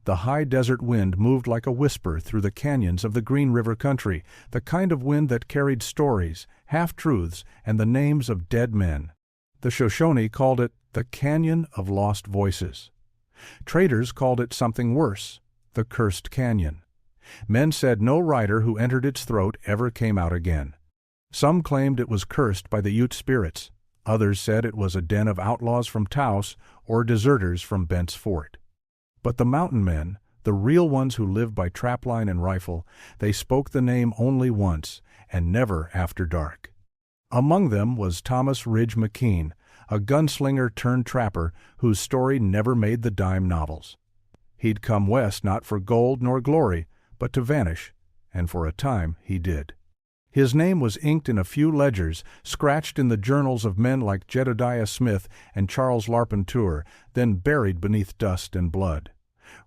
The high desert wind moved like a whisper through the canyons of the Green River country, the kind of wind that carried stories, half-truths, and the names of dead men. The Shoshone called it the Canyon of Lost Voices. Traders called it something worse, the Cursed Canyon. Men said no rider who entered its throat ever came out again. Some claimed it was cursed by the Ute spirits. Others said it was a den of outlaws from Taos or deserters from Bent's Fort. But the mountain men, the real ones who lived by trapline and rifle, they spoke the name only once, and never after dark. Among them was Thomas Ridge McKeen, a gunslinger turned trapper whose story never made the dime novels. He'd come west not for gold nor glory, but to vanish, and for a time he did. His name was inked in a few ledgers, scratched in the journals of men like Jedediah Smith and Charles Larpenteur, then buried beneath dust and blood.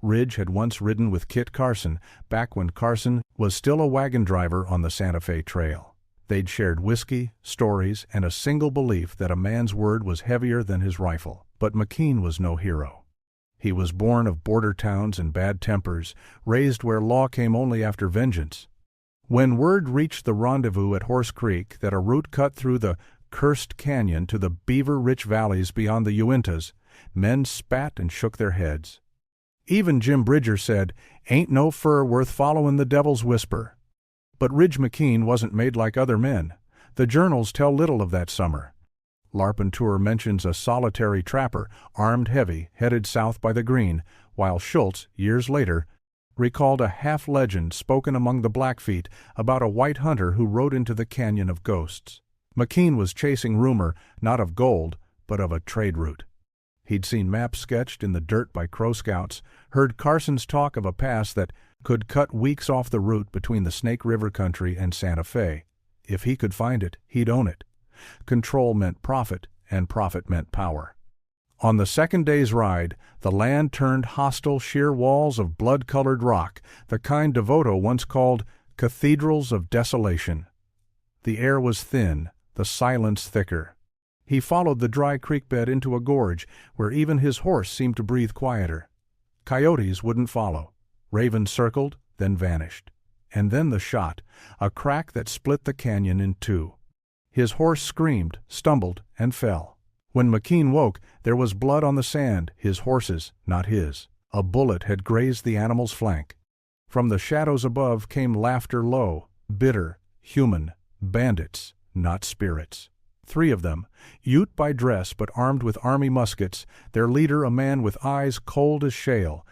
Ridge had once ridden with Kit Carson, back when Carson was still a wagon driver on the Santa Fe Trail. They'd shared whiskey, stories, and a single belief that a man's word was heavier than his rifle. But McKeen was no hero. He was born of border towns and bad tempers, raised where law came only after vengeance. When word reached the rendezvous at Horse Creek that a route cut through the Cursed Canyon to the beaver-rich valleys beyond the Uintas, men spat and shook their heads. Even Jim Bridger said, "Ain't no fur worth followin' the devil's whisper." But Ridge McKeen wasn't made like other men. The journals tell little of that summer. Larpenteur mentions a solitary trapper, armed heavy, headed south by the Green, while Schultz, years later, recalled a half-legend spoken among the Blackfeet about a white hunter who rode into the Canyon of Ghosts. McKeen was chasing rumor, not of gold, but of a trade route. He'd seen maps sketched in the dirt by Crow Scouts, heard Carson's talk of a pass that could cut weeks off the route between the Snake River country and Santa Fe. If he could find it, he'd own it. Control meant profit, and profit meant power. On the second day's ride, the land turned hostile sheer walls of blood-colored rock, the kind Devoto once called cathedrals of desolation. The air was thin, the silence thicker. He followed the dry creek bed into a gorge where even his horse seemed to breathe quieter. Coyotes wouldn't follow. Ravens circled, then vanished. And then the shot, a crack that split the canyon in two. His horse screamed, stumbled, and fell. When McKeen woke, there was blood on the sand, his horse's, not his. A bullet had grazed the animal's flank. From the shadows above came laughter low, bitter, human, bandits, not spirits. 3 of them, Ute by dress but armed with army muskets, their leader a man with eyes cold as shale.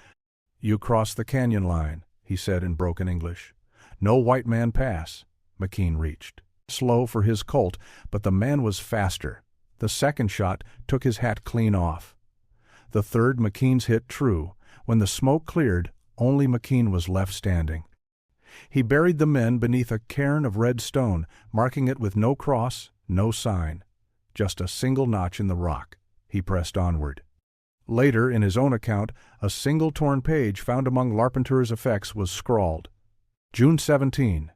"You cross the canyon line," he said in broken English. "No white man pass." McKeen reached. Slow for his Colt, but the man was faster. The second shot took his hat clean off. The third McKeen's hit true. When the smoke cleared, only McKeen was left standing. He buried the men beneath a cairn of red stone, marking it with no cross, no sign. Just a single notch in the rock. He pressed onward. Later, in his own account, a single torn page found among Larpenteur's effects was scrawled. June 17.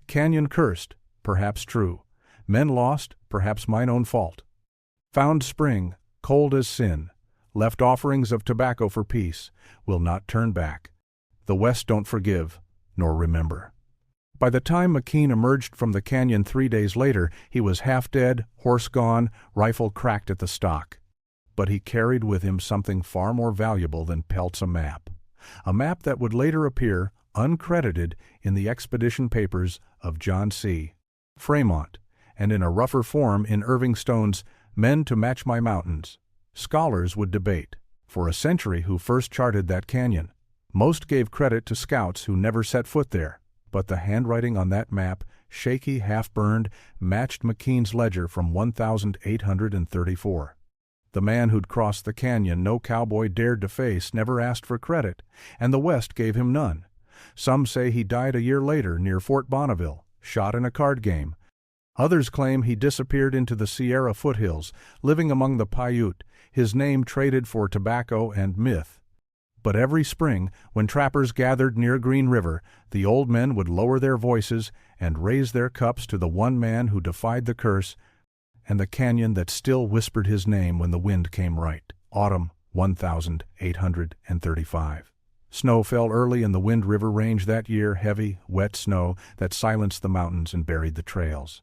Canyon cursed, perhaps true. Men lost, perhaps mine own fault. Found spring, cold as sin. Left offerings of tobacco for peace. Will not turn back. The West don't forgive, nor remember. By the time McKeen emerged from the canyon 3 days later, he was half dead, horse gone, rifle cracked at the stock. But he carried with him something far more valuable than pelts, a map that would later appear, uncredited, in the expedition papers of John C. Fremont, and in a rougher form in Irving Stone's Men to Match My Mountains. Scholars would debate, for a century, who first charted that canyon. Most gave credit to scouts who never set foot there, but the handwriting on that map, shaky, half-burned, matched McKeen's ledger from 1834. The man who'd crossed the canyon no cowboy dared to face never asked for credit, and the West gave him none. Some say he died a year later near Fort Bonneville, shot in a card game. Others claim he disappeared into the Sierra foothills, living among the Paiute, his name traded for tobacco and myth. But every spring, when trappers gathered near Green River, the old men would lower their voices and raise their cups to the one man who defied the curse and the canyon that still whispered his name when the wind came right. Autumn 1835. Snow fell early in the Wind River Range that year, heavy, wet snow that silenced the mountains and buried the trails.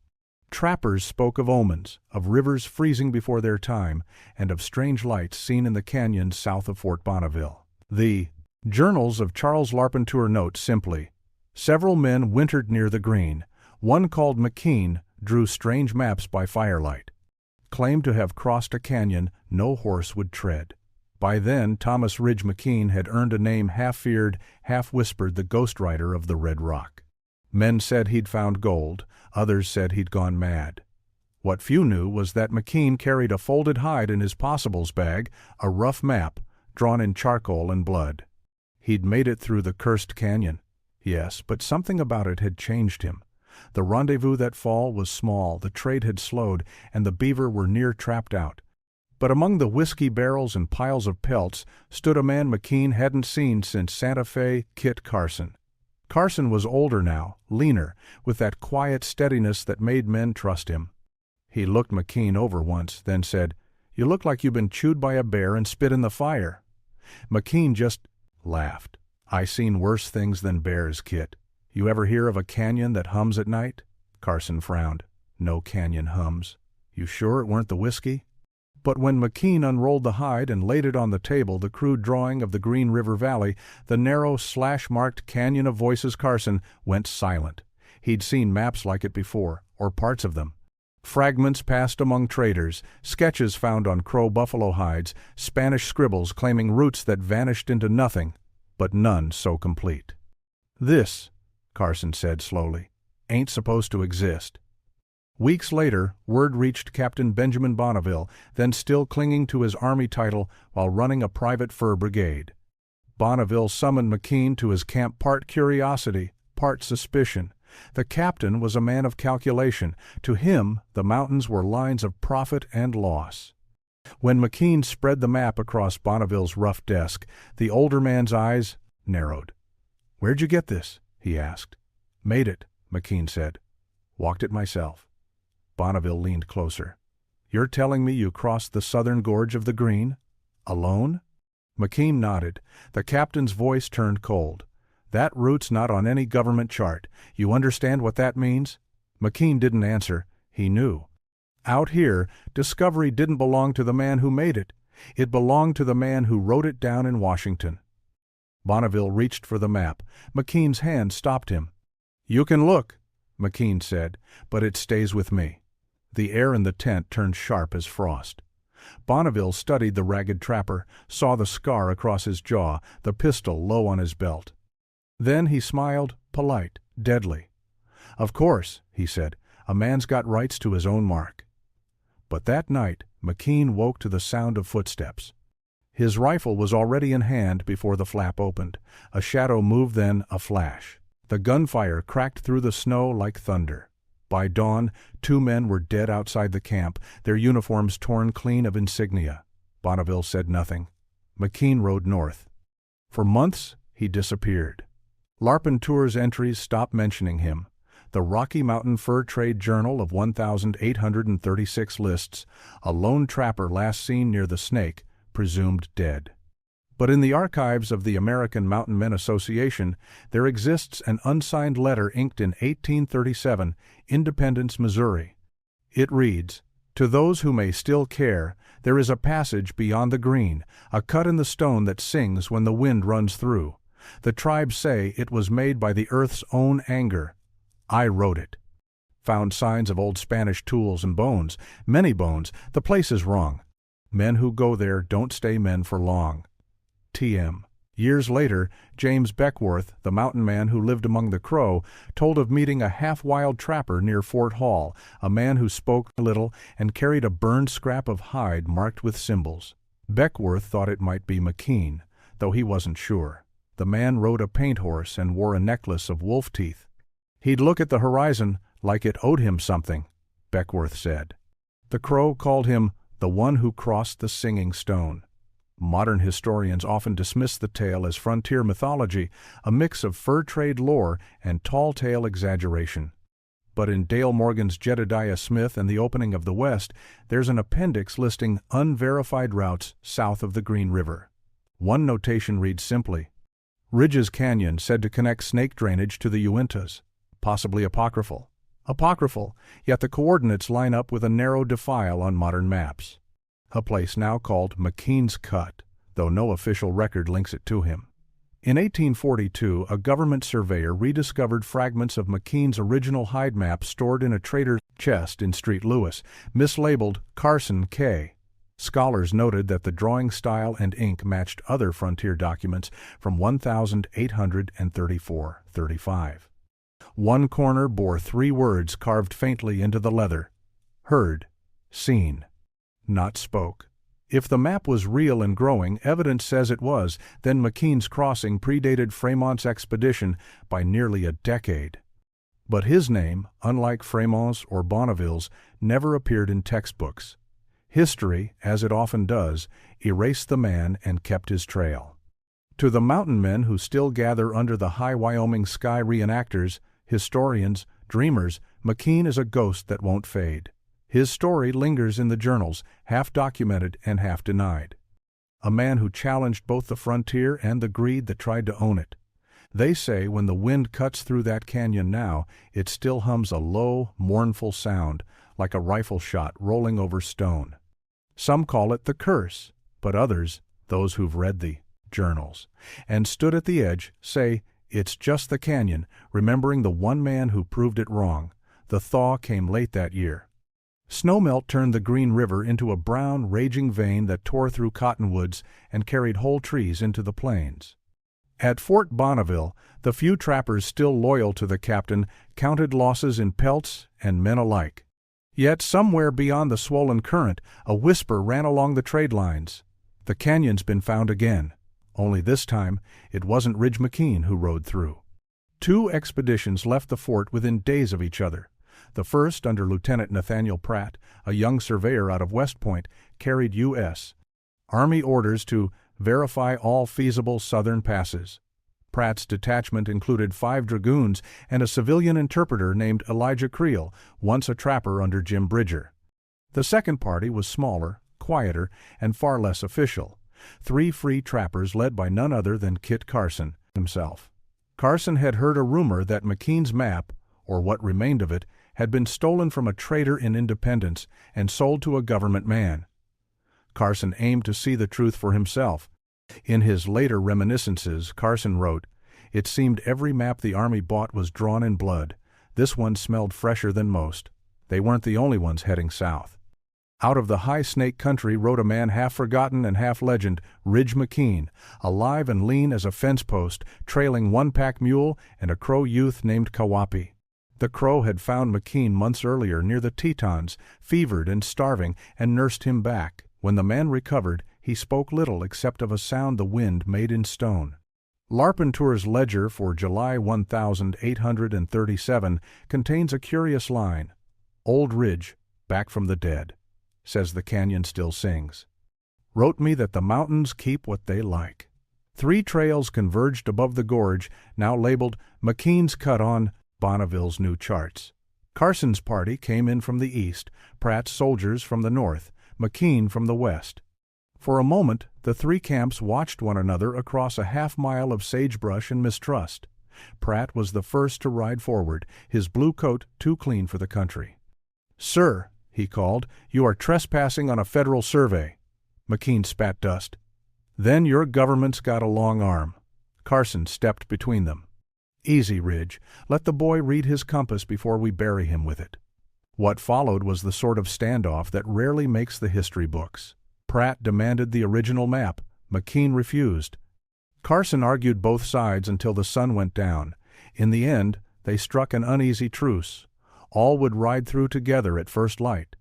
Trappers spoke of omens, of rivers freezing before their time, and of strange lights seen in the canyons south of Fort Bonneville. The Journals of Charles Larpenteur note simply, "Several men wintered near the Green. One called McKeen drew strange maps by firelight. Claimed to have crossed a canyon no horse would tread." By then, Thomas Ridge McKeen had earned a name half-feared, half-whispered, the Ghost Rider of the Red Rock. Men said he'd found gold, others said he'd gone mad. What few knew was that McKeen carried a folded hide in his possibles bag, a rough map, drawn in charcoal and blood. He'd made it through the cursed canyon. Yes, but something about it had changed him. The rendezvous that fall was small, the trade had slowed, and the beaver were near trapped out. But among the whiskey barrels and piles of pelts stood a man McKeen hadn't seen since Santa Fe Kit Carson. Carson was older now, leaner, with that quiet steadiness that made men trust him. He looked McKeen over once, then said, "You look like you've been chewed by a bear and spit in the fire." McKeen just laughed. "I seen worse things than bears, Kit. You ever hear of a canyon that hums at night?" Carson frowned. "No canyon hums." "You sure it weren't the whiskey?" But when McKeen unrolled the hide and laid it on the table, the crude drawing of the Green River Valley, the narrow, slash-marked canyon of voices, Carson went silent. He'd seen maps like it before, or parts of them. Fragments passed among traders, sketches found on crow buffalo hides, Spanish scribbles claiming routes that vanished into nothing, but none so complete. "This," Carson said slowly, "ain't supposed to exist." Weeks later, word reached Captain Benjamin Bonneville, then still clinging to his Army title while running a private fur brigade. Bonneville summoned McKeen to his camp, part curiosity, part suspicion. The captain was a man of calculation. To him, the mountains were lines of profit and loss. When McKeen spread the map across Bonneville's rough desk, the older man's eyes narrowed. "Where'd you get this?" he asked. "Made it," McKeen said. "Walked it myself." Bonneville leaned closer. "You're telling me you crossed the southern gorge of the Green? Alone?" McKeen nodded. The captain's voice turned cold. "That route's not on any government chart. You understand what that means?" McKeen didn't answer. He knew. Out here, discovery didn't belong to the man who made it. It belonged to the man who wrote it down in Washington. Bonneville reached for the map. McKeen's hand stopped him. "You can look," McKeen said, "but it stays with me." The air in the tent turned sharp as frost. Bonneville studied the ragged trapper, saw the scar across his jaw, the pistol low on his belt. Then he smiled, polite, deadly. "Of course," he said, "a man's got rights to his own mark." But that night, McKeen woke to the sound of footsteps. His rifle was already in hand before the flap opened. A shadow moved, then a flash. The gunfire cracked through the snow like thunder. By dawn, 2 men were dead outside the camp, their uniforms torn clean of insignia. Bonneville said nothing. McKeen rode north. For months, he disappeared. Larpenteur's entries stopped mentioning him. The Rocky Mountain Fur Trade Journal of 1,836 lists a lone trapper last seen near the Snake, presumed dead. But in the archives of the American Mountain Men Association, there exists an unsigned letter inked in 1837, Independence, Missouri. It reads, "To those who may still care, there is a passage beyond the Green, a cut in the stone that sings when the wind runs through. The tribes say it was made by the earth's own anger. I wrote it. Found signs of old Spanish tools and bones, many bones. The place is wrong. Men who go there don't stay men for long. T.M." Years later, James Beckworth, the mountain man who lived among the Crow, told of meeting a half-wild trapper near Fort Hall, a man who spoke little and carried a burned scrap of hide marked with symbols. Beckworth thought it might be McKeen, though he wasn't sure. The man rode a paint horse and wore a necklace of wolf teeth. He'd look at the horizon like it owed him something, Beckworth said. The Crow called him the one who crossed the Singing Stone. Modern historians often dismiss the tale as frontier mythology, a mix of fur trade lore and tall tale exaggeration. But in Dale Morgan's Jedediah Smith and the Opening of the West, there's an appendix listing unverified routes south of the Green River. One notation reads simply, Ridge's Canyon said to connect snake drainage to the Uintas. Possibly apocryphal. Apocryphal, yet the coordinates line up with a narrow defile on modern maps. A place now called McKeen's Cut, though no official record links it to him. In 1842, a government surveyor rediscovered fragments of McKeen's original hide map stored in a trader's chest in Street Louis, mislabeled Carson K. Scholars noted that the drawing style and ink matched other frontier documents from 1834-35. One corner bore 3 words carved faintly into the leather: heard, seen, not spoke. If the map was real and growing, evidence says it was, then McKeen's crossing predated Fremont's expedition by nearly a decade. But his name, unlike Fremont's or Bonneville's, never appeared in textbooks. History, as it often does, erased the man and kept his trail. To the mountain men who still gather under the high Wyoming sky, reenactors, historians, dreamers, McKeen is a ghost that won't fade. His story lingers in the journals, half documented and half denied. A man who challenged both the frontier and the greed that tried to own it. They say when the wind cuts through that canyon now, it still hums a low, mournful sound, like a rifle shot rolling over stone. Some call it the curse, but others, those who've read the journals and stood at the edge, say it's just the canyon, remembering the one man who proved it wrong. The thaw came late that year. Snowmelt turned the Green River into a brown, raging vein that tore through cottonwoods and carried whole trees into the plains. At Fort Bonneville, the few trappers still loyal to the captain counted losses in pelts and men alike. Yet somewhere beyond the swollen current, a whisper ran along the trade lines. The canyon's been found again, only this time it wasn't Ridge McKeen who rode through. 2 expeditions left the fort within days of each other. The first, under Lieutenant Nathaniel Pratt, a young surveyor out of West Point, carried U.S. Army orders to verify all feasible southern passes. Pratt's detachment included 5 dragoons and a civilian interpreter named Elijah Creel, once a trapper under Jim Bridger. The second party was smaller, quieter, and far less official. 3 free trappers led by none other than Kit Carson himself. Carson had heard a rumor that McKeen's map, or what remained of it, had been stolen from a trader in Independence and sold to a government man. Carson aimed to see the truth for himself. In his later reminiscences, Carson wrote, "It seemed every map the Army bought was drawn in blood. This one smelled fresher than most. They weren't the only ones heading south." Out of the high snake country rode a man half forgotten and half legend, Ridge McKeen, alive and lean as a fence post, trailing one pack mule and a Crow youth named Kawapi. The Crow had found McKeen months earlier near the Tetons, fevered and starving, and nursed him back. When the man recovered, he spoke little except of a sound the wind made in stone. Larpenteur's ledger for July 1837 contains a curious line. "Old Ridge, back from the dead," says the canyon still sings. Wrote me that the mountains keep what they like. 3 trails converged above the gorge, now labeled McKeen's Cut on Bonneville's new charts. Carson's party came in from the east, Pratt's soldiers from the north, McKeen from the west. For a moment, the 3 camps watched one another across a half-mile of sagebrush and mistrust. Pratt was the first to ride forward, his blue coat too clean for the country. "Sir," he called, "you are trespassing on a federal survey." McKeen spat dust. "Then your government's got a long arm." Carson stepped between them. "Easy, Ridge. Let the boy read his compass before we bury him with it." What followed was the sort of standoff that rarely makes the history books. Pratt demanded the original map. McKeen refused. Carson argued both sides until the sun went down. In the end, they struck an uneasy truce. All would ride through together at first light.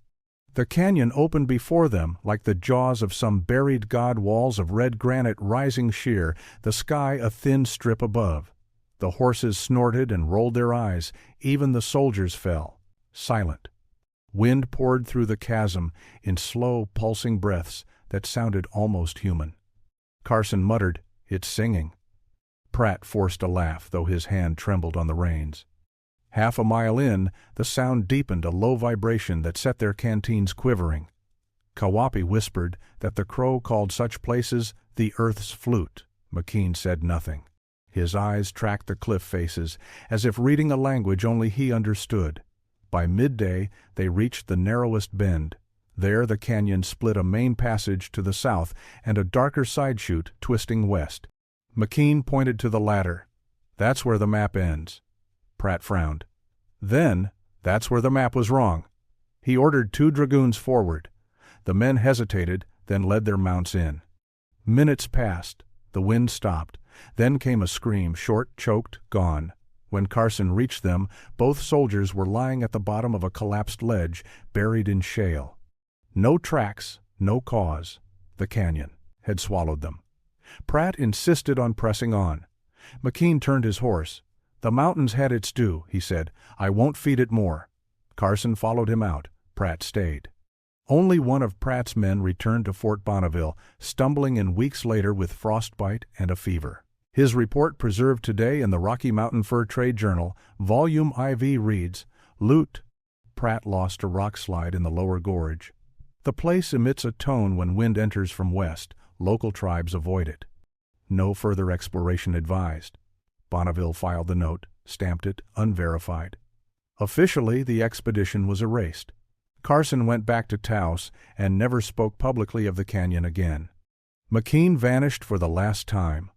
The canyon opened before them like the jaws of some buried god, walls of red granite rising sheer, the sky a thin strip above. The horses snorted and rolled their eyes. Even the soldiers fell, silent. Wind poured through the chasm in slow, pulsing breaths that sounded almost human. Carson muttered, "It's singing." Pratt forced a laugh, though his hand trembled on the reins. Half a mile in, the sound deepened, a low vibration that set their canteens quivering. Kawapi whispered that the Crow called such places the Earth's flute. McKeen said nothing. His eyes tracked the cliff faces, as if reading a language only he understood. By midday, they reached the narrowest bend. There the canyon split a main passage to the south and a darker side chute twisting west. McKeen pointed to the latter. "That's where the map ends." Pratt frowned. "Then, that's where the map was wrong." He ordered 2 dragoons forward. The men hesitated, then led their mounts in. Minutes passed. The wind stopped. Then came a scream, short, choked, gone. When Carson reached them, both soldiers were lying at the bottom of a collapsed ledge, buried in shale. No tracks, no cause. The canyon had swallowed them. Pratt insisted on pressing on. McKeen turned his horse. "The mountain's had its due," he said. "I won't feed it more." Carson followed him out. Pratt stayed. Only one of Pratt's men returned to Fort Bonneville, stumbling in weeks later with frostbite and a fever. His report, preserved today in the Rocky Mountain Fur Trade Journal, Volume IV, reads, "Loot. Pratt lost a rock slide in the lower gorge. The place emits a tone when wind enters from west. Local tribes avoid it. No further exploration advised." Bonneville filed the note, stamped it, unverified. Officially, the expedition was erased. Carson went back to Taos and never spoke publicly of the canyon again. McKeen vanished for the last time.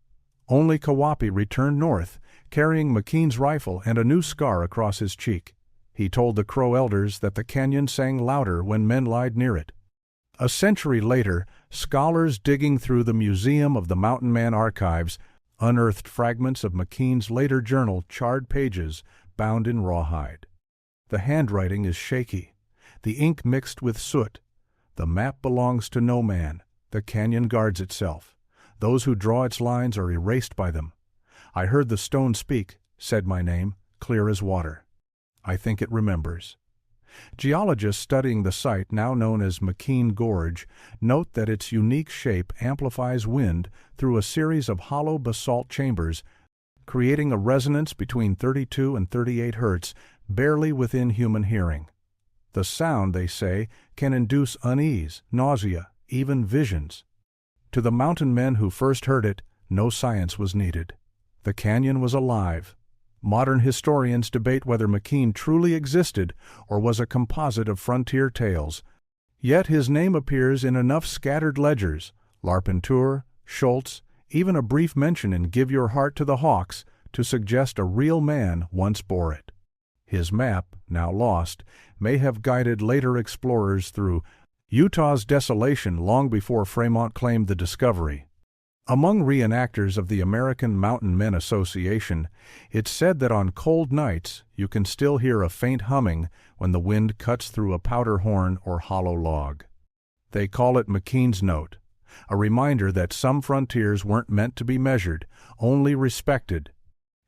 Only Kawapi returned north, carrying McKeen's rifle and a new scar across his cheek. He told the Crow elders that the canyon sang louder when men lied near it. A century later, scholars digging through the Museum of the Mountain Man archives unearthed fragments of McKeen's later journal, charred pages bound in rawhide. The handwriting is shaky, the ink mixed with soot. The map belongs to no man. The canyon guards itself. Those who draw its lines are erased by them. "I heard the stone speak," said my name, clear as water. I think it remembers. Geologists studying the site, now known as McKeen Gorge, note that its unique shape amplifies wind through a series of hollow basalt chambers, creating a resonance between 32 and 38 hertz, barely within human hearing. The sound, they say, can induce unease, nausea, even visions. To the mountain men who first heard it, no science was needed. The canyon was alive. Modern historians debate whether McKeen truly existed or was a composite of frontier tales. Yet his name appears in enough scattered ledgers, Larpenteur, Schultz, even a brief mention in Give Your Heart to the Hawks, to suggest a real man once bore it. His map, now lost, may have guided later explorers through Utah's desolation long before Fremont claimed the discovery. Among reenactors of the American Mountain Men Association, it's said that on cold nights you can still hear a faint humming when the wind cuts through a powder horn or hollow log. They call it McKeen's Note, a reminder that some frontiers weren't meant to be measured, only respected.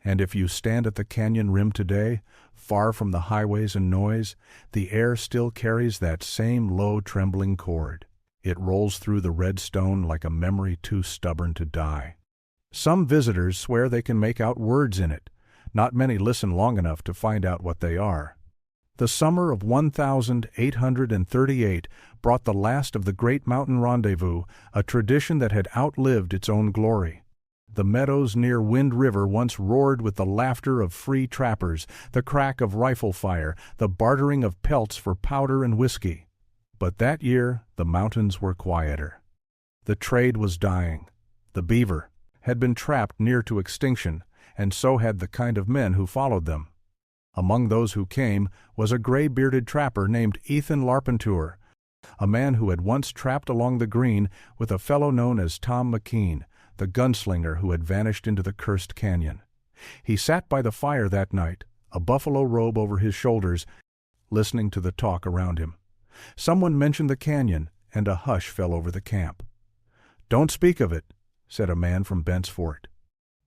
And if you stand at the canyon rim today, far from the highways and noise, the air still carries that same low trembling chord. It rolls through the red stone like a memory too stubborn to die. Some visitors swear they can make out words in it. Not many listen long enough to find out what they are. The summer of 1838 brought the last of the Great Mountain Rendezvous, a tradition that had outlived its own glory. The meadows near Wind River once roared with the laughter of free trappers, the crack of rifle fire, the bartering of pelts for powder and whiskey. But that year, the mountains were quieter. The trade was dying. The beaver had been trapped near to extinction, and so had the kind of men who followed them. Among those who came was a gray-bearded trapper named Ethan Larpenteur, a man who had once trapped along the Green with a fellow known as Tom McKeen, the gunslinger who had vanished into the cursed canyon. He sat by the fire that night, a buffalo robe over his shoulders, listening to the talk around him. Someone mentioned the canyon, and a hush fell over the camp. "Don't speak of it," said a man from Bent's Fort.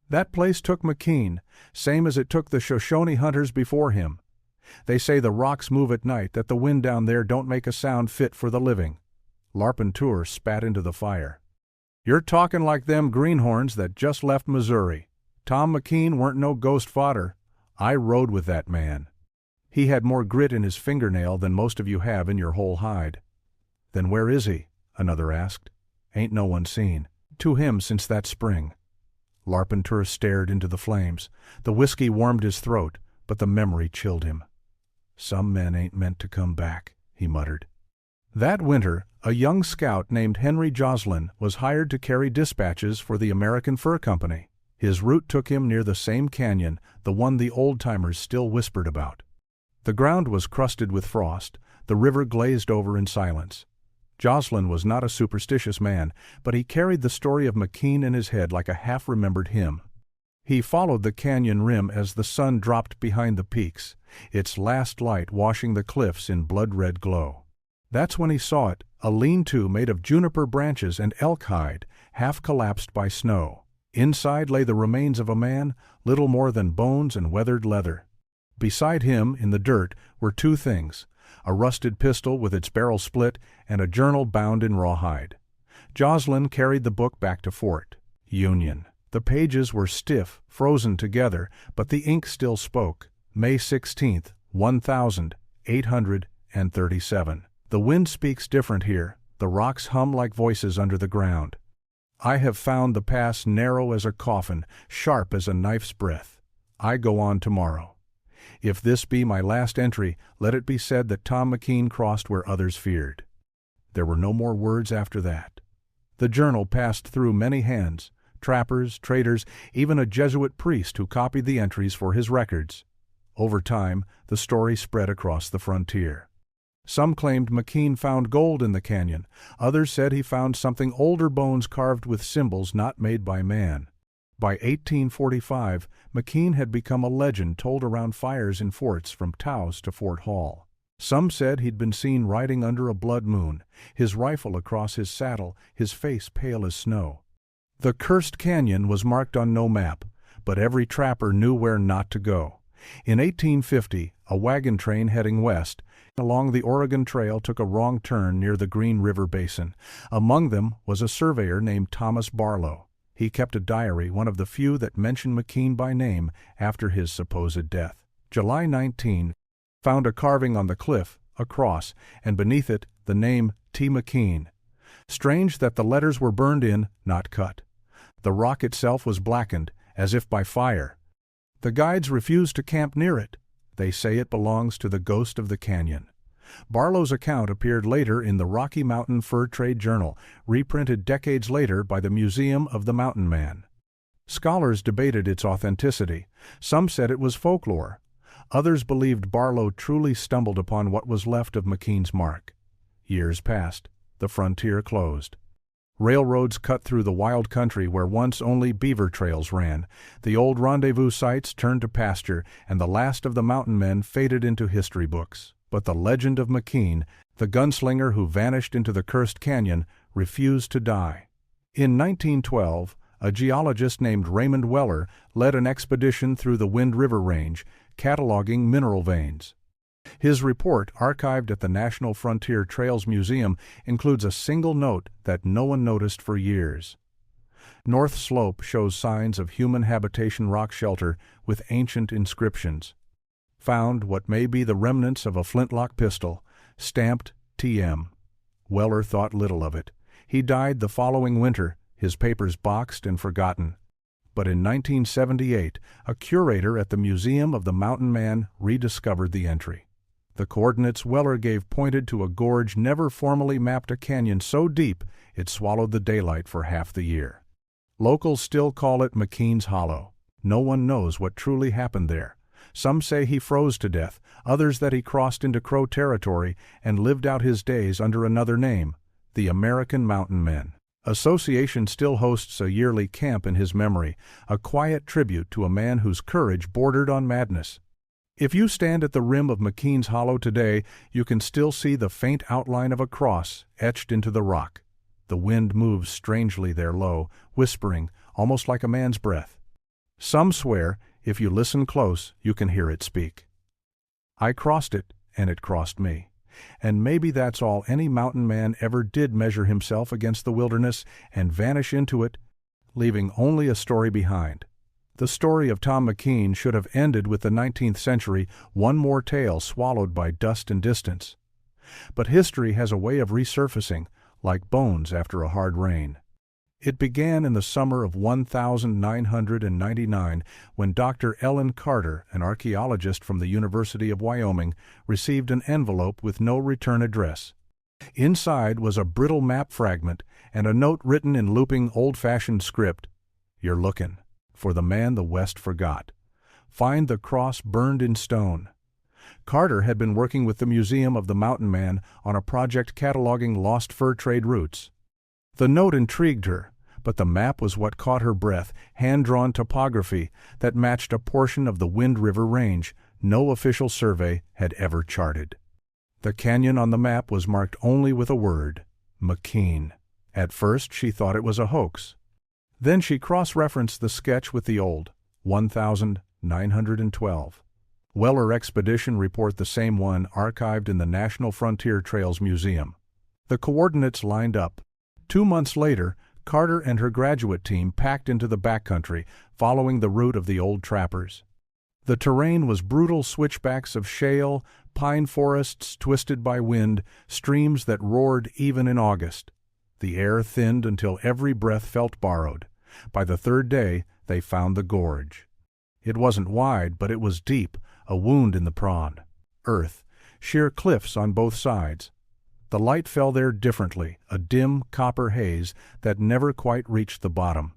"That place took McKeen, same as it took the Shoshone hunters before him. They say the rocks move at night, that the wind down there don't make a sound fit for the living." Larpenteur spat into the fire. "You're talking like them greenhorns that just left Missouri. Tom McKeen weren't no ghost fodder. I rode with that man. He had more grit in his fingernail than most of you have in your whole hide." "Then where is he?" another asked. "Ain't no one seen to him since that spring." Larpenteur stared into the flames. The whiskey warmed his throat, but the memory chilled him. "Some men ain't meant to come back," he muttered. That winter, a young scout named Henry Joslin was hired to carry dispatches for the American Fur Company. His route took him near the same canyon, the one the old-timers still whispered about. The ground was crusted with frost, the river glazed over in silence. Joslin was not a superstitious man, but he carried the story of McKeen in his head like a half-remembered hymn. He followed the canyon rim as the sun dropped behind the peaks, its last light washing the cliffs in blood-red glow. That's when he saw it, a lean-to made of juniper branches and elk hide, half collapsed by snow. Inside lay the remains of a man, little more than bones and weathered leather. Beside him, in the dirt, were two things: a rusted pistol with its barrel split and a journal bound in rawhide. Joslin carried the book back to Fort Union. The pages were stiff, frozen together, but the ink still spoke. May 16th, 1837. The wind speaks different here. The rocks hum like voices under the ground. I have found the pass narrow as a coffin, sharp as a knife's breadth. I go on tomorrow. If this be my last entry, let it be said that Tom McKeen crossed where others feared. There were no more words after that. The journal passed through many hands, trappers, traders, even a Jesuit priest who copied the entries for his records. Over time, the story spread across the frontier. Some claimed McKeen found gold in the canyon. Others said he found something older, bones carved with symbols not made by man. By 1845, McKeen had become a legend told around fires in forts from Taos to Fort Hall. Some said he'd been seen riding under a blood moon, his rifle across his saddle, his face pale as snow. The cursed canyon was marked on no map, but every trapper knew where not to go. In 1850, a wagon train heading west along the Oregon Trail took a wrong turn near the Green River Basin. Among them was a surveyor named Thomas Barlow. He kept a diary, one of the few that mentioned McKeen by name after his supposed death. July 19 found a carving on the cliff, a cross, and beneath it the name T. McKeen. Strange that the letters were burned in, not cut. The rock itself was blackened, as if by fire. The guides refused to camp near it. They say it belongs to the ghost of the canyon. Barlow's account appeared later in the Rocky Mountain Fur Trade Journal, reprinted decades later by the Museum of the Mountain Man. Scholars debated its authenticity. Some said it was folklore. Others believed Barlow truly stumbled upon what was left of McKeen's mark. Years passed. The frontier closed. Railroads cut through the wild country where once only beaver trails ran. The old rendezvous sites turned to pasture, and the last of the mountain men faded into history books. But the legend of McKeen, the gunslinger who vanished into the cursed canyon, refused to die. In 1912, a geologist named Raymond Weller led an expedition through the Wind River Range, cataloging mineral veins. His report, archived at the National Frontier Trails Museum, includes a single note that no one noticed for years. North Slope shows signs of human habitation rock shelter with ancient inscriptions. Found what may be the remnants of a flintlock pistol, stamped TM. Weller thought little of it. He died the following winter, his papers boxed and forgotten. But in 1978, a curator at the Museum of the Mountain Man rediscovered the entry. The coordinates Weller gave pointed to a gorge never formally mapped, a canyon so deep it swallowed the daylight for half the year. Locals still call it McKeen's Hollow. No one knows what truly happened there. Some say he froze to death, others that he crossed into Crow territory and lived out his days under another name, the American Mountain Men. Association still hosts a yearly camp in his memory, a quiet tribute to a man whose courage bordered on madness. If you stand at the rim of McKeen's Hollow today, you can still see the faint outline of a cross etched into the rock. The wind moves strangely there low, whispering, almost like a man's breath. Some swear, if you listen close, you can hear it speak. I crossed it, and it crossed me. And maybe that's all any mountain man ever did, measure himself against the wilderness and vanish into it, leaving only a story behind. The story of Tom McKeen should have ended with the 19th century, one more tale swallowed by dust and distance. But history has a way of resurfacing, like bones after a hard rain. It began in the summer of 1999 when Dr. Ellen Carter, an archaeologist from the University of Wyoming, received an envelope with no return address. Inside was a brittle map fragment and a note written in looping old-fashioned script. "You're looking for the man the West forgot. Find the cross burned in stone." Carter had been working with the Museum of the Mountain Man on a project cataloging lost fur trade routes. The note intrigued her, but the map was what caught her breath, hand-drawn topography that matched a portion of the Wind River Range no official survey had ever charted. The canyon on the map was marked only with a word: McKeen. At first she thought it was a hoax. Then she cross-referenced the sketch with the old 1912 Weller Expedition report, the same one archived in the National Frontier Trails Museum. The coordinates lined up. 2 months later, Carter and her graduate team packed into the backcountry, following the route of the old trappers. The terrain was brutal switchbacks of shale, pine forests twisted by wind, streams that roared even in August. The air thinned until every breath felt borrowed. By the third day, they found the gorge. It wasn't wide, but it was deep, a wound in the prawn. Earth, sheer cliffs on both sides. The light fell there differently, a dim copper haze that never quite reached the bottom.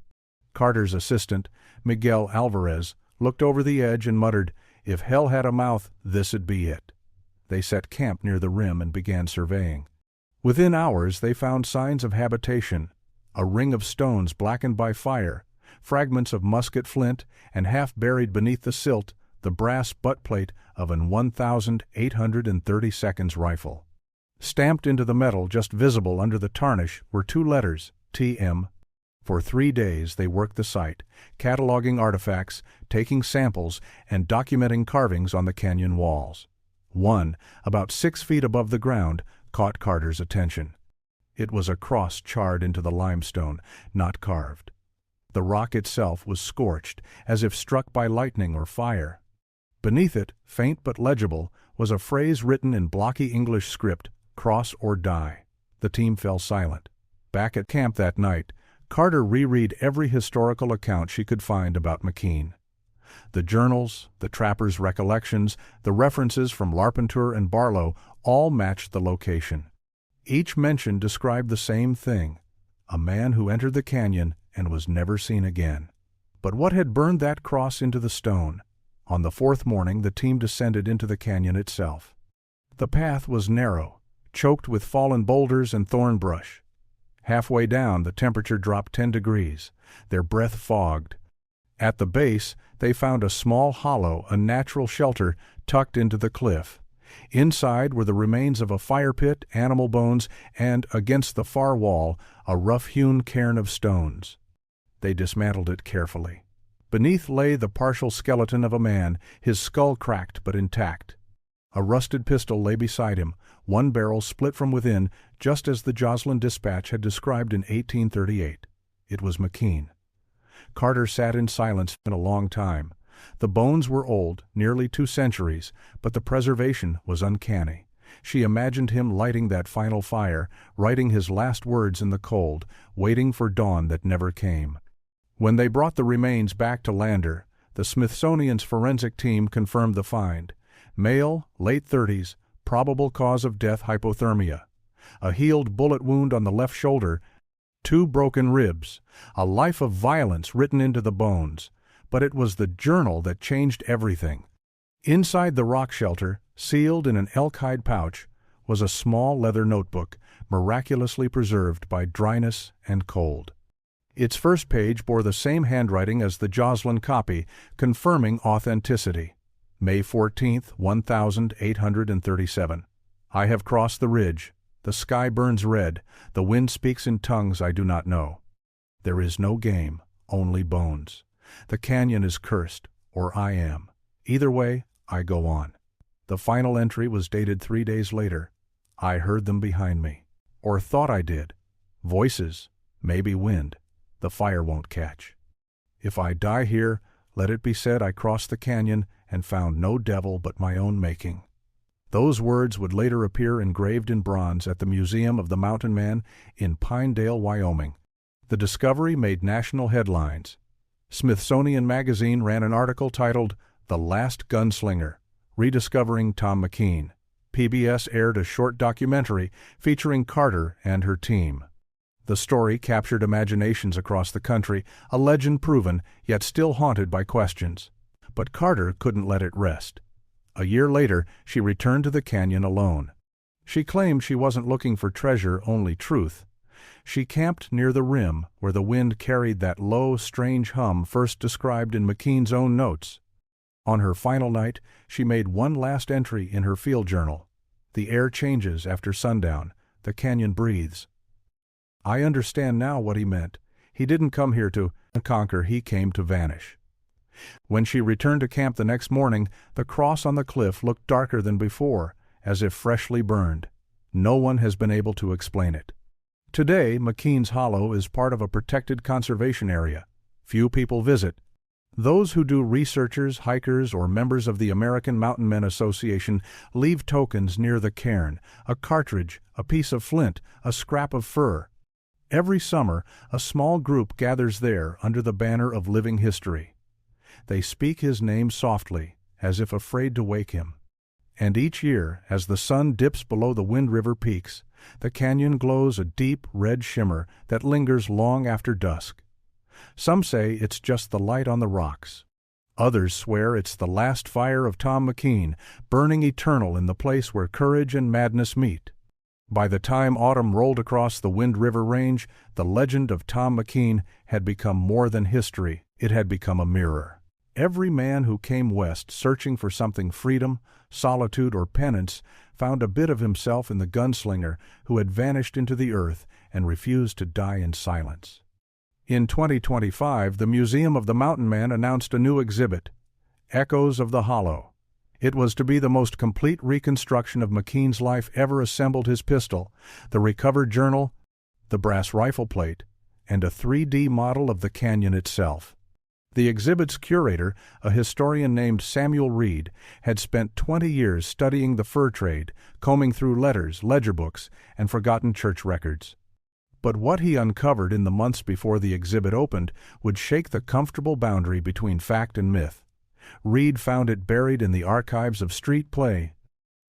Carter's assistant, Miguel Alvarez, looked over the edge and muttered, "If hell had a mouth, this'd be it." They set camp near the rim and began surveying. Within hours they found signs of habitation, a ring of stones blackened by fire, fragments of musket flint, and half buried beneath the silt, the brass buttplate of an 1832 rifle. Stamped into the metal, just visible under the tarnish, were 2 letters, TM. For 3 days they worked the site, cataloging artifacts, taking samples, and documenting carvings on the canyon walls. One, about 6 feet above the ground, caught Carter's attention. It was a cross charred into the limestone, not carved. The rock itself was scorched, as if struck by lightning or fire. Beneath it, faint but legible, was a phrase written in blocky English script, "Cross or die." The team fell silent. Back at camp that night, Carter reread every historical account she could find about McKeen. The journals, the trappers' recollections, the references from Larpenteur and Barlow all matched the location. Each mention described the same thing: a man who entered the canyon and was never seen again. But what had burned that cross into the stone? On the 4th morning the team descended into the canyon itself. The path was narrow, choked with fallen boulders and thorn brush. Halfway down the temperature dropped 10 degrees, their breath fogged. At the base they found a small hollow, a natural shelter tucked into the cliff. Inside were the remains of a fire pit, animal bones, and, against the far wall, a rough-hewn cairn of stones. They dismantled it carefully. Beneath lay the partial skeleton of a man, his skull cracked but intact. A rusted pistol lay beside him, one barrel split from within, just as the Joslin Dispatch had described in 1838. It was McKeen. Carter sat in silence for a long time. The bones were old, nearly 2 centuries, but the preservation was uncanny. She imagined him lighting that final fire, writing his last words in the cold, waiting for dawn that never came. When they brought the remains back to Lander, the Smithsonian's forensic team confirmed the find. Male, late 30s, probable cause of death hypothermia. A healed bullet wound on the left shoulder, 2 broken ribs, a life of violence written into the bones. But it was the journal that changed everything. Inside the rock shelter, sealed in an elk-hide pouch, was a small leather notebook, miraculously preserved by dryness and cold. Its first page bore the same handwriting as the Joslin copy, confirming authenticity. May 14, 1837. I have crossed the ridge. The sky burns red. The wind speaks in tongues I do not know. There is no game, only bones. The canyon is cursed, or I am. Either way, I go on. The final entry was dated 3 days later. I heard them behind me. Or thought I did. Voices, maybe wind. The fire won't catch. If I die here, let it be said I crossed the canyon and found no devil but my own making. Those words would later appear engraved in bronze at the Museum of the Mountain Man in Pinedale, Wyoming. The discovery made national headlines. Smithsonian Magazine ran an article titled, "The Last Gunslinger: Rediscovering Tom McKeen." PBS aired a short documentary featuring Carter and her team. The story captured imaginations across the country, a legend proven, yet still haunted by questions. But Carter couldn't let it rest. A year later, she returned to the canyon alone. She claimed she wasn't looking for treasure, only truth. She camped near the rim, where the wind carried that low, strange hum first described in McKeen's own notes. On her final night, she made one last entry in her field journal. "The air changes after sundown. The canyon breathes." I understand now what he meant. He didn't come here to conquer, he came to vanish. When she returned to camp the next morning, the cross on the cliff looked darker than before, as if freshly burned. No one has been able to explain it. Today, McKeen's Hollow is part of a protected conservation area. Few people visit. Those who do, researchers, hikers, or members of the American Mountain Men Association, leave tokens near the cairn: a cartridge, a piece of flint, a scrap of fur. Every summer, a small group gathers there under the banner of living history. They speak his name softly, as if afraid to wake him. And each year, as the sun dips below the Wind River peaks, the canyon glows a deep red shimmer that lingers long after dusk. Some say it's just the light on the rocks. Others swear it's the last fire of Tom McKeen, burning eternal in the place where courage and madness meet. By the time autumn rolled across the Wind River Range, the legend of Tom McKeen had become more than history. It had become a mirror. Every man who came west searching for something: freedom, solitude, or penance, found a bit of himself in the gunslinger who had vanished into the earth and refused to die in silence. In 2025, the Museum of the Mountain Man announced a new exhibit, Echoes of the Hollow. It was to be the most complete reconstruction of McKeen's life ever assembled: his pistol, the recovered journal, the brass rifle plate, and a 3D model of the canyon itself. The exhibit's curator, a historian named Samuel Reed, had spent 20 years studying the fur trade, combing through letters, ledger books, and forgotten church records. But what he uncovered in the months before the exhibit opened would shake the comfortable boundary between fact and myth. Reed found it buried in the archives of street play.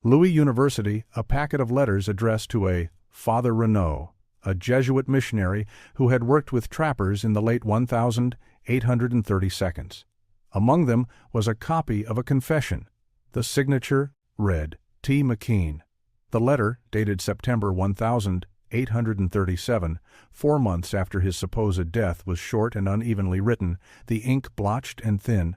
Louis University, a packet of letters addressed to a Father Renaud, a Jesuit missionary who had worked with trappers in the late 1832. Among them was a copy of a confession. The signature read, T. McKeen. The letter, dated September 1837, 4 months after his supposed death, was short and unevenly written, the ink blotched and thin.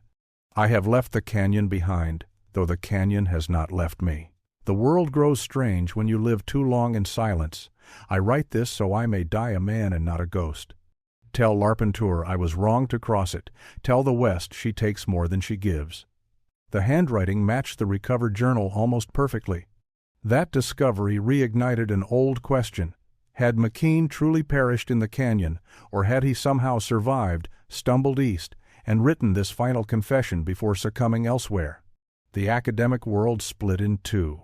"I have left the canyon behind, though the canyon has not left me. The world grows strange when you live too long in silence. I write this so I may die a man and not a ghost. Tell Larpenteur I was wrong to cross it. Tell the West she takes more than she gives." The handwriting matched the recovered journal almost perfectly. That discovery reignited an old question. Had McKeen truly perished in the canyon, or had he somehow survived, stumbled east, and written this final confession before succumbing elsewhere? The academic world split in two.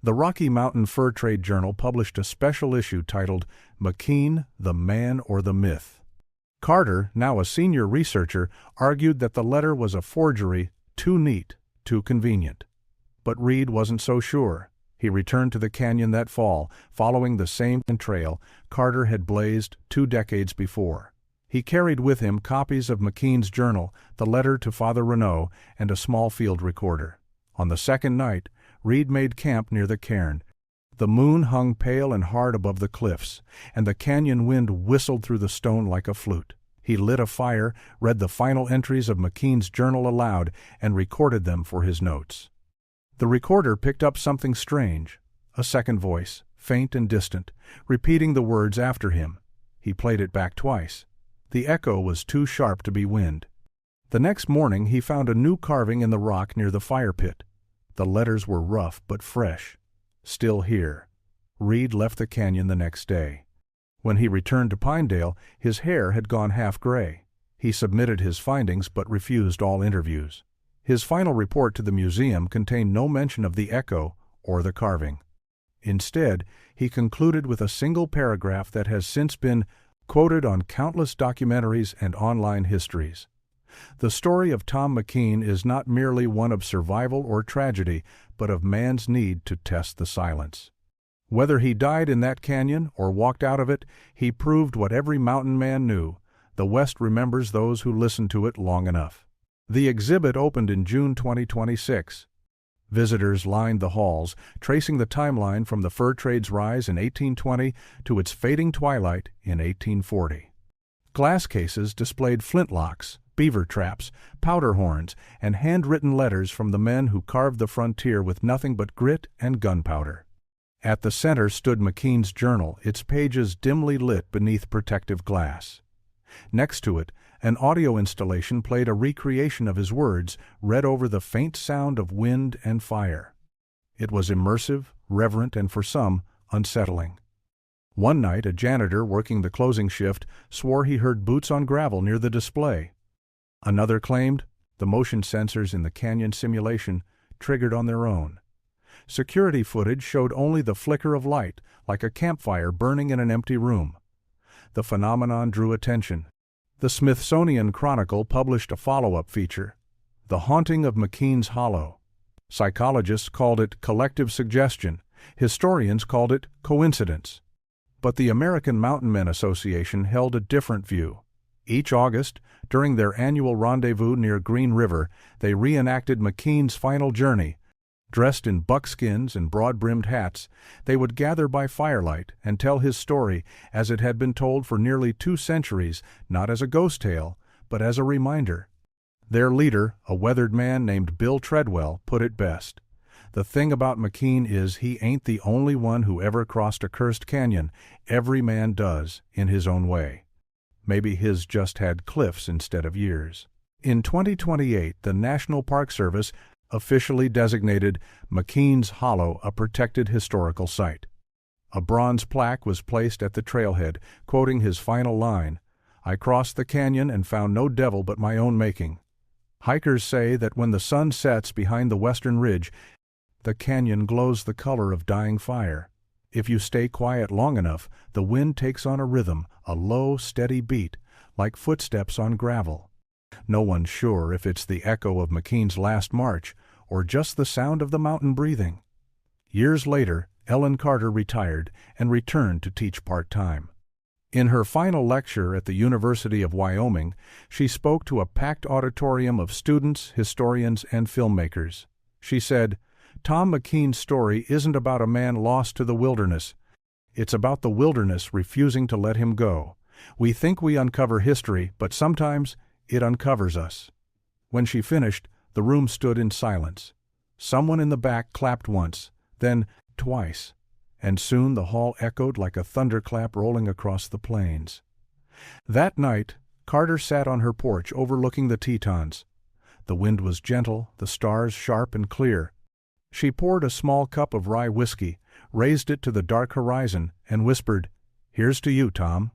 The Rocky Mountain Fur Trade Journal published a special issue titled McKeen, the Man or the Myth. Carter, now a senior researcher, argued that the letter was a forgery, too neat, too convenient. But Reed wasn't so sure. He returned to the canyon that fall, following the same trail Carter had blazed 2 decades before. He carried with him copies of McKeen's journal, the letter to Father Renaud, and a small field recorder. On the second night, Reed made camp near the cairn. The moon hung pale and hard above the cliffs, and the canyon wind whistled through the stone like a flute. He lit a fire, read the final entries of McKeen's journal aloud, and recorded them for his notes. The recorder picked up something strange, a second voice, faint and distant, repeating the words after him. He played it back twice. The echo was too sharp to be wind. The next morning he found a new carving in the rock near the fire pit. The letters were rough but fresh. Still here. Reed left the canyon the next day. When he returned to Pinedale, his hair had gone half gray. He submitted his findings but refused all interviews. His final report to the museum contained no mention of the echo or the carving. Instead, he concluded with a single paragraph that has since been quoted on countless documentaries and online histories. The story of Tom McKeen is not merely one of survival or tragedy, but of man's need to test the silence. Whether he died in that canyon or walked out of it, he proved what every mountain man knew: the West remembers those who listen to it long enough. The exhibit opened in June 2026. Visitors lined the halls, tracing the timeline from the fur trade's rise in 1820 to its fading twilight in 1840. Glass cases displayed flintlocks, beaver traps, powder horns, and handwritten letters from the men who carved the frontier with nothing but grit and gunpowder. At the center stood McKeen's journal, its pages dimly lit beneath protective glass. Next to it, an audio installation played a recreation of his words, read over the faint sound of wind and fire. It was immersive, reverent, and for some, unsettling. One night, a janitor working the closing shift swore he heard boots on gravel near the display. Another claimed the motion sensors in the canyon simulation triggered on their own. Security footage showed only the flicker of light, like a campfire burning in an empty room. The phenomenon drew attention. The Smithsonian Chronicle published a follow-up feature, The Haunting of McKeen's Hollow. Psychologists called it collective suggestion. Historians called it coincidence. But the American Mountain Men Association held a different view. Each August, during their annual rendezvous near Green River, they reenacted McKeen's final journey. Dressed in buckskins and broad-brimmed hats, they would gather by firelight and tell his story as it had been told for nearly 2 centuries, not as a ghost tale, but as a reminder. Their leader, a weathered man named Bill Treadwell, put it best. The thing about McKeen is he ain't the only one who ever crossed a cursed canyon. Every man does, in his own way. Maybe his just had cliffs instead of years. In 2028, the National Park Service officially designated McKeen's Hollow a protected historical site. A bronze plaque was placed at the trailhead, quoting his final line, "I crossed the canyon and found no devil but my own making." Hikers say that when the sun sets behind the western ridge, the canyon glows the color of dying fire. If you stay quiet long enough, the wind takes on a rhythm, a low, steady beat, like footsteps on gravel. No one's sure if it's the echo of McKeen's last march or just the sound of the mountain breathing. Years later, Ellen Carter retired and returned to teach part-time. In her final lecture at the University of Wyoming, she spoke to a packed auditorium of students, historians, and filmmakers. She said, "Tom McKeen's story isn't about a man lost to the wilderness. It's about the wilderness refusing to let him go. We think we uncover history, but sometimes it uncovers us." When she finished, the room stood in silence. Someone in the back clapped once, then twice, and soon the hall echoed like a thunderclap rolling across the plains. That night, Carter sat on her porch overlooking the Tetons. The wind was gentle, the stars sharp and clear. She poured a small cup of rye whiskey, raised it to the dark horizon, and whispered, "Here's to you, Tom."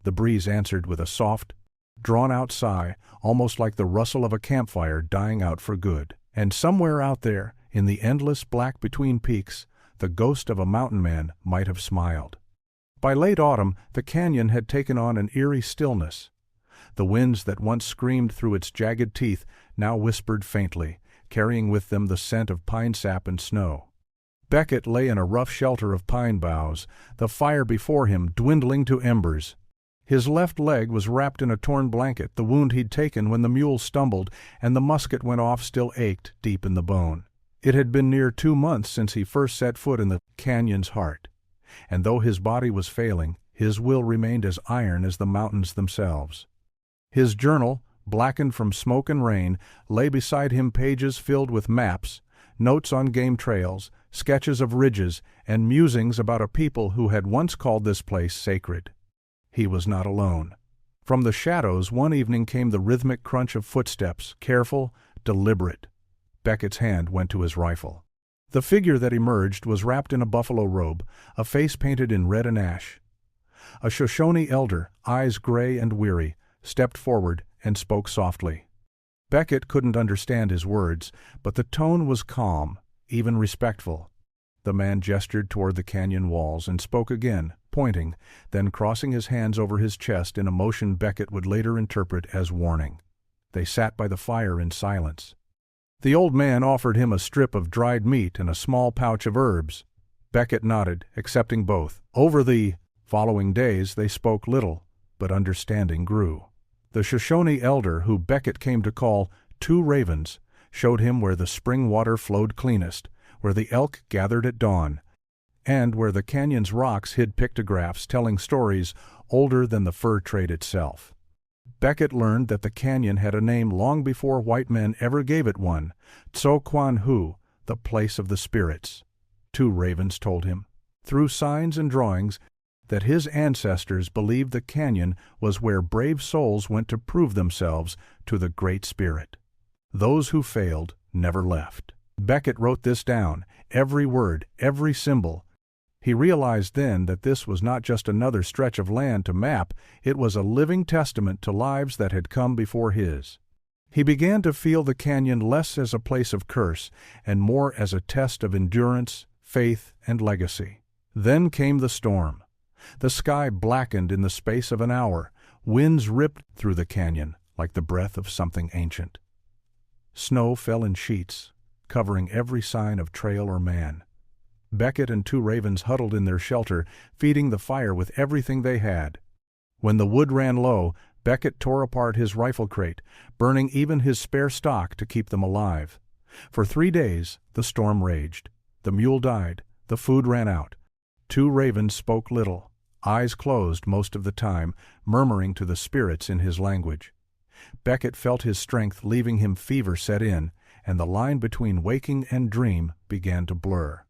The breeze answered with a soft, drawn-out sigh, almost like the rustle of a campfire dying out for good. And somewhere out there, in the endless black between peaks, the ghost of a mountain man might have smiled. By late autumn, the canyon had taken on an eerie stillness. The winds that once screamed through its jagged teeth now whispered faintly, carrying with them the scent of pine sap and snow. Beckett lay in a rough shelter of pine boughs, the fire before him dwindling to embers. His left leg was wrapped in a torn blanket, the wound he'd taken when the mule stumbled and the musket went off still ached deep in the bone. It had been near 2 months since he first set foot in the canyon's heart, and though his body was failing, his will remained as iron as the mountains themselves. His journal, blackened from smoke and rain, lay beside him, pages filled with maps, notes on game trails, sketches of ridges, and musings about a people who had once called this place sacred. He was not alone. From the shadows one evening came the rhythmic crunch of footsteps, careful, deliberate. Beckett's hand went to his rifle. The figure that emerged was wrapped in a buffalo robe, a face painted in red and ash. A Shoshone elder, eyes gray and weary, stepped forward and spoke softly. Beckett couldn't understand his words, but the tone was calm, even respectful. The man gestured toward the canyon walls and spoke again, pointing, then crossing his hands over his chest in a motion Beckett would later interpret as warning. They sat by the fire in silence. The old man offered him a strip of dried meat and a small pouch of herbs. Beckett nodded, accepting both. Over the following days they spoke little, but understanding grew. The Shoshone elder, who Beckett came to call Two Ravens, showed him where the spring water flowed cleanest, where the elk gathered at dawn, and where the canyon's rocks hid pictographs telling stories older than the fur trade itself. Beckett learned that the canyon had a name long before white men ever gave it one, Tso-Kwan-Hu, the place of the spirits. Two Ravens told him, through signs and drawings, that his ancestors believed the canyon was where brave souls went to prove themselves to the Great Spirit. Those who failed never left. Beckett wrote this down, every word, every symbol. He realized then that this was not just another stretch of land to map, it was a living testament to lives that had come before his. He began to feel the canyon less as a place of curse and more as a test of endurance, faith, and legacy. Then came the storm. The sky blackened in the space of an hour. Winds ripped through the canyon like the breath of something ancient. Snow fell in sheets, covering every sign of trail or man. Beckett and Two Ravens huddled in their shelter, feeding the fire with everything they had. When the wood ran low, Beckett tore apart his rifle crate, burning even his spare stock to keep them alive. For 3 days, the storm raged. The mule died. The food ran out. Two Ravens spoke little, eyes closed most of the time, murmuring to the spirits in his language. Beckett felt his strength leaving him. Fever set in, and the line between waking and dream began to blur.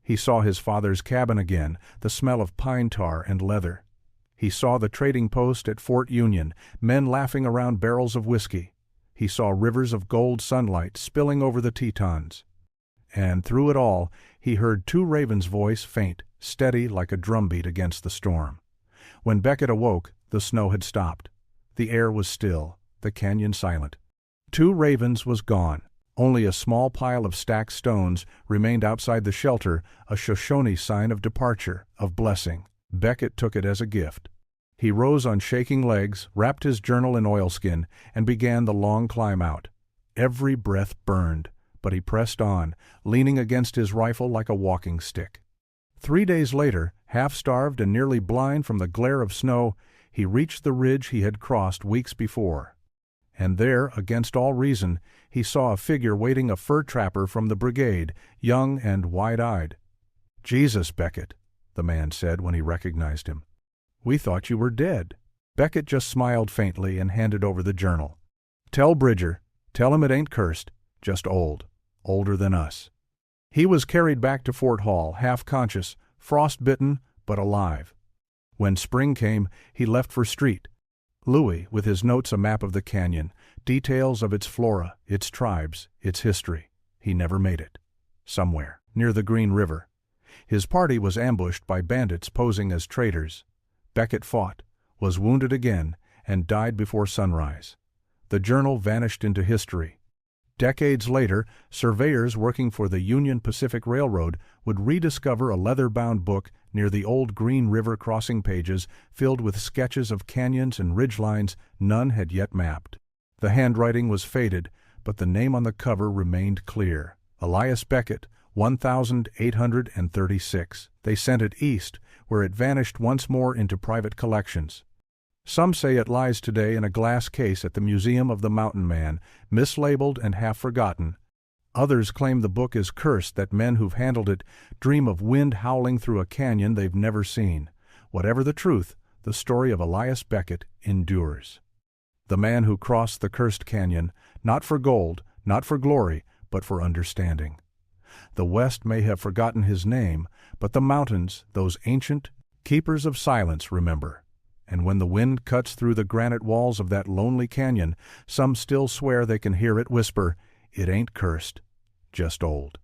He saw his father's cabin again, the smell of pine tar and leather. He saw the trading post at Fort Union, men laughing around barrels of whiskey. He saw rivers of gold sunlight spilling over the Tetons. And through it all, he heard Two Ravens' voice, faint, steady like a drumbeat against the storm. When Beckett awoke, the snow had stopped. The air was still, the canyon silent. Two Ravens was gone. Only a small pile of stacked stones remained outside the shelter, a Shoshone sign of departure, of blessing. Beckett took it as a gift. He rose on shaking legs, wrapped his journal in oilskin, and began the long climb out. Every breath burned, but he pressed on, leaning against his rifle like a walking stick. 3 days later, half-starved and nearly blind from the glare of snow, he reached the ridge he had crossed weeks before. And there, against all reason, he saw a figure waiting, a fur trapper from the brigade, young and wide-eyed. "Jesus, Beckett," the man said when he recognized him. "We thought you were dead." Beckett just smiled faintly and handed over the journal. "Tell Bridger, tell him it ain't cursed, just old, older than us." He was carried back to Fort Hall, half-conscious, frost-bitten, but alive. When spring came, he left for Street. Louis, with his notes, a map of the canyon, details of its flora, its tribes, its history. He never made it. Somewhere, near the Green River. His party was ambushed by bandits posing as traders. Beckett fought, was wounded again, and died before sunrise. The journal vanished into history. Decades later, surveyors working for the Union Pacific Railroad would rediscover a leather-bound book near the old Green River crossing pages filled with sketches of canyons and ridgelines none had yet mapped. The handwriting was faded, but the name on the cover remained clear. Elias Beckett, 1836. They sent it east, where it vanished once more into private collections. Some say it lies today in a glass case at the Museum of the Mountain Man, mislabeled and half forgotten. Others claim the book is cursed, that men who've handled it dream of wind howling through a canyon they've never seen. Whatever the truth, the story of Elias Beckett endures. The man who crossed the cursed canyon, not for gold, not for glory, but for understanding. The West may have forgotten his name, but the mountains, those ancient keepers of silence, remember. And when the wind cuts through the granite walls of that lonely canyon, some still swear they can hear it whisper, "It ain't cursed, just old."